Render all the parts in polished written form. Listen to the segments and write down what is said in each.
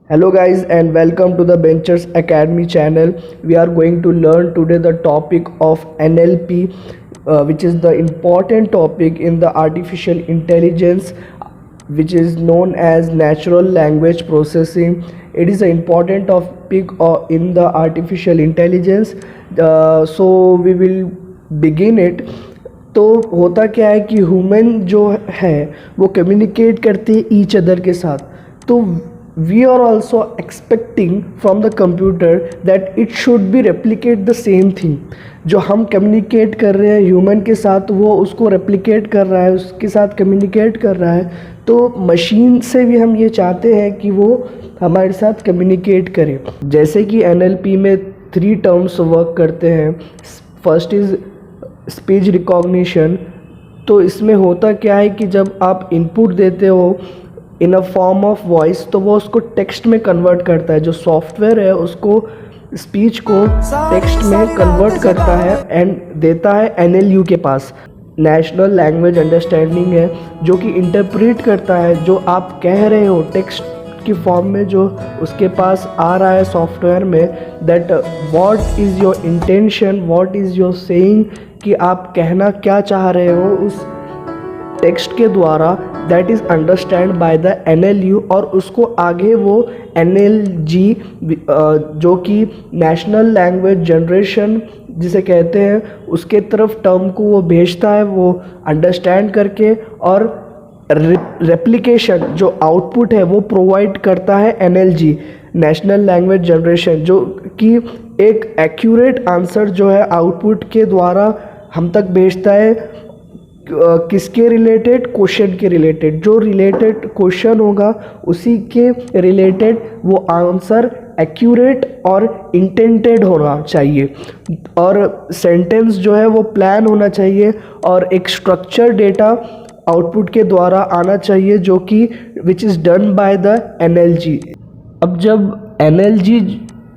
Hello guys and welcome to the Ventures Academy channel. We are going to learn today the topic of NLP, which is the important topic in the artificial intelligence, which is known as natural language processing. It is an important topic in the artificial intelligence. So we will begin it. तो होता क्या है कि human जो है वो communicate करते हैं ईच अदर के साथ. तो we are also expecting from the computer that it should be replicate the same thing. जो हम कम्युनिकेट कर रहे हैं ह्यूमन के साथ वो उसको रेप्लिकेट कर रहा है, उसके साथ कम्युनिकेट कर रहा है. तो मशीन से भी हम ये चाहते हैं कि वो हमारे साथ कम्युनिकेट करे. जैसे कि NLP में 3 टर्म्स वर्क करते हैं. First is speech recognition. तो इसमें होता क्या है कि जब आप इनपुट देते हो इन अ फॉर्म ऑफ वॉइस तो वो उसको टेक्स्ट में कन्वर्ट करता है. जो सॉफ्टवेयर है उसको स्पीच को टेक्स्ट में कन्वर्ट करता है एंड देता है NLU के पास. नेशनल लैंग्वेज अंडरस्टैंडिंग है जो कि इंटरप्रेट करता है जो आप कह रहे हो टेक्स्ट की फॉर्म में जो उसके पास आ रहा है सॉफ्टवेयर में, that what is your intention, what is your saying, कि आप कहना क्या चाह रहे हो उस टेक्स्ट के द्वारा. That is understand by the NLU और उसको आगे वो NLG जो कि नेशनल लैंग्वेज जनरेशन जिसे कहते हैं उसके तरफ टर्म को वो भेजता है. वो अंडरस्टैंड करके और रेप्लिकेशन जो आउटपुट है वो प्रोवाइड करता है NLG नेशनल लैंग्वेज जनरेशन, जो कि एक एक्यूरेट आंसर जो है आउटपुट के द्वारा हम तक भेजता है. किसके रिलेटेड? क्वेश्चन के रिलेटेड. जो रिलेटेड क्वेश्चन होगा उसी के रिलेटेड वो आंसर एक्यूरेट और इंटेंटेड होना चाहिए और सेंटेंस जो है वो प्लान होना चाहिए और एक स्ट्रक्चर डेटा आउटपुट के द्वारा आना चाहिए जो कि which is done by the NLG. अब जब NLG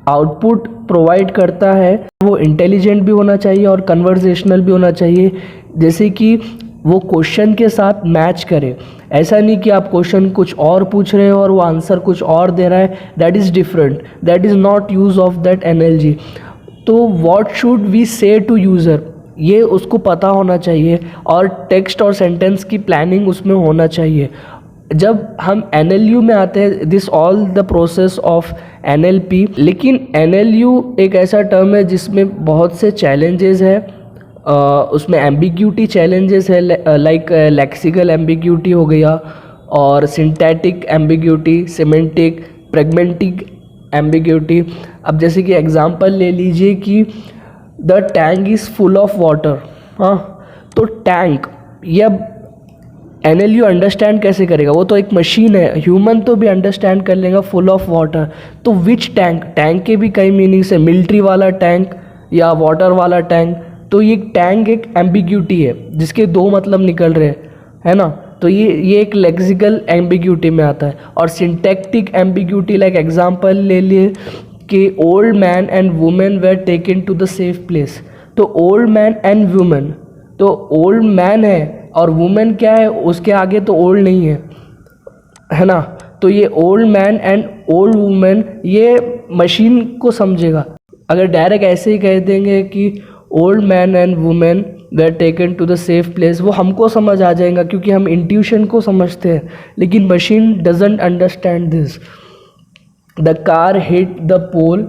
आउटपुट प्रोवाइड करता है वो इंटेलिजेंट भी होना चाहिए और कन्वर्सेशनल भी होना चाहिए. जैसे कि वो क्वेश्चन के साथ मैच करे. ऐसा नहीं कि आप क्वेश्चन कुछ और पूछ रहे हो और वो आंसर कुछ और दे रहा है. That is different. That is not use of that NLG. तो व्हाट शुड वी से टू यूज़र ये उसको पता होना चाहिए और टेक्स्ट और सेंटेंस की प्लानिंग उसमें होना चाहिए. जब हम NLU में आते हैं this all the process of NLP. लेकिन NLU एक ऐसा टर्म है जिसमें बहुत से चैलेंजेस है. उसमें एम्बिग्यूटी चैलेंजेस है, लाइक लेक्सिकल एम्बिग्यूटी हो गया और सिंटैटिक एम्बिग्यूटी, सिमेंटिक, प्रेगमेंटिक एम्बिग्यूटी. अब जैसे कि एग्जांपल ले लीजिए कि the tank is full of water. हाँ, तो टैंक या NLU अंडरस्टैंड कैसे करेगा? वो तो एक मशीन है. ह्यूमन तो भी अंडरस्टैंड कर लेगा फुल ऑफ वाटर. तो विच टैंक? टैंक के भी कई मीनिंग्स है. मिलिट्री वाला टैंक या वाटर वाला टैंक. तो ये टैंक एक एम्बिग्यूटी है जिसके 2 मतलब निकल रहे हैं, है ना. तो ये एक लेक्सिकल एम्बिग्यूटी में आता है. और सिंटैक्टिक एम्बिग्यूटी लाइक एग्जांपल ले लिए कि old man and women were taken to the safe place. तो ओल्ड मैन एंड वुमेन, तो ओल्ड मैन है और वुमेन क्या है उसके आगे तो ओल्ड नहीं है ना. तो ये old man and old women ये मशीन को समझेगा. अगर डायरेक्ट ऐसे ही कह देंगे कि old man and women were taken to the safe place, वो हमको समझ आ जाएगा क्योंकि हम इंट्यूशन को समझते हैं. लेकिन machine doesn't understand this. The car hit the pole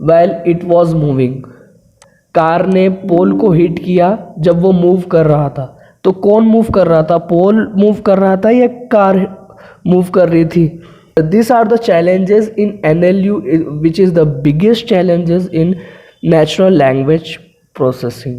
while it was moving. Car ने पोल को हिट किया जब वो मूव कर रहा था. तो कौन मूव कर रहा था? पोल मूव कर रहा था या कार मूव कर रही थी? These are the challenges in NLU, which is the biggest challenges in natural language processing.